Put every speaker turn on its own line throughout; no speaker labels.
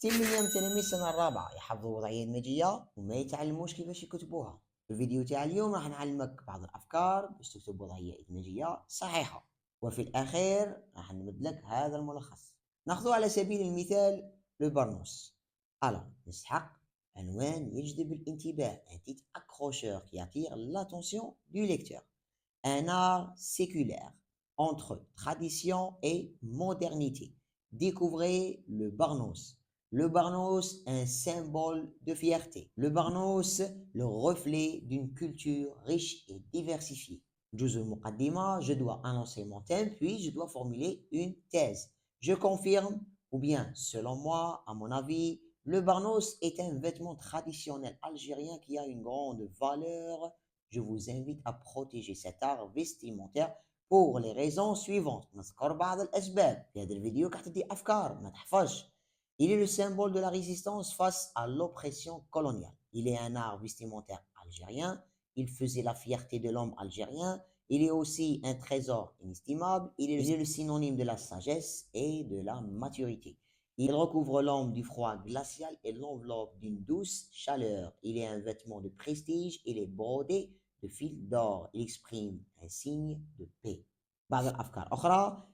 60 مليون تلميذ السنة الرابعة يحفظوا وضعية إدماجية وما يتعلموش كيفاش يكتبوها. في الفيديو تاع اليوم راح نعلمك بعض الأفكار باش تكتب وضعية إدماجية صحيحة، وفي الأخير راح نمد لك هذا الملخص. ناخذ على سبيل المثال البرنوس. نسحق عنوان يجذب الانتباه، un titre accrocheur qui attire l'attention du lecteur. Un art séculaire entre tradition et modernité. Découvrez le Barnos. Le Barnos, un symbole de fierté. Le Barnos, le reflet d'une culture riche et diversifiée. جزء المقدمة, je dois annoncer mon thème, puis je dois formuler une thèse. Je confirme, ou bien, selon moi, à mon avis, le Barnos est un vêtement traditionnel algérien qui a une grande valeur. Je vous invite à protéger cet art vestimentaire pour les raisons suivantes. نذكر بعض الأسباب. في هذا الفيديو كتعطي أفكار ما تحفظش. Il est le symbole de la résistance face à l'oppression coloniale. Il est un art vestimentaire algérien. Il faisait la fierté de l'homme algérien. Il est aussi un trésor inestimable. Il est le synonyme de la sagesse et de la maturité. Il recouvre l'homme du froid glacial et l'enveloppe d'une douce chaleur. Il est un vêtement de prestige. Il est brodé de fil d'or. Il exprime un signe de paix. بعض الأفكار أخرى.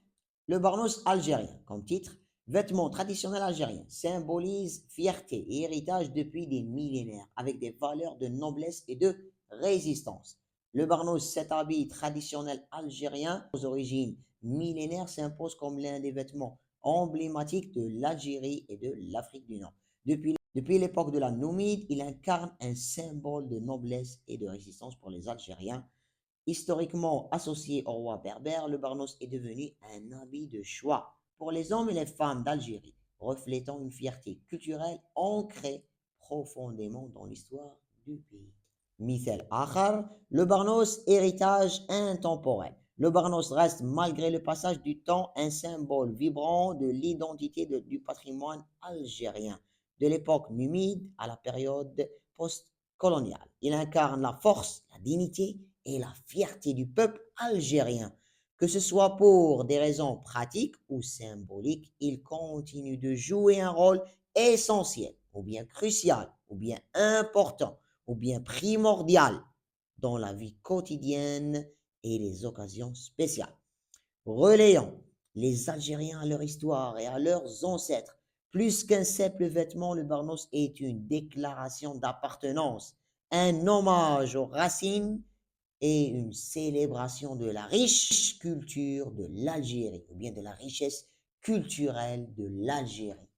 Le barnous algérien, comme titre, vêtement traditionnel algérien, symbolise fierté et héritage depuis des millénaires, avec des valeurs de noblesse et de résistance. Le barnous, cet habit traditionnel algérien aux origines millénaires, s'impose comme l'un des vêtements emblématiques de l'Algérie et de l'Afrique du Nord. Depuis l'époque de la Numide, il incarne un symbole de noblesse et de résistance pour les Algériens. Historiquement associé au roi berbère, le barnos est devenu un habit de choix pour les hommes et les femmes d'Algérie, reflétant une fierté culturelle ancrée profondément dans l'histoire du pays. مثال آخر, le barnos, héritage intemporel. Le barnos reste, malgré le passage du temps, un symbole vibrant de l'identité du patrimoine algérien, de l'époque numide à la période post-coloniale. Il incarne la force, la dignité et la fierté du peuple algérien. Que ce soit pour des raisons pratiques ou symboliques, il continue de jouer un rôle essentiel, ou bien crucial, ou bien important, ou bien primordial dans la vie quotidienne et les occasions spéciales. Relayant les Algériens à leur histoire et à leurs ancêtres. Plus qu'un simple vêtement, le barnos est une déclaration d'appartenance, un hommage aux racines et une célébration de la riche culture de l'Algérie, ou bien de la richesse culturelle de l'Algérie.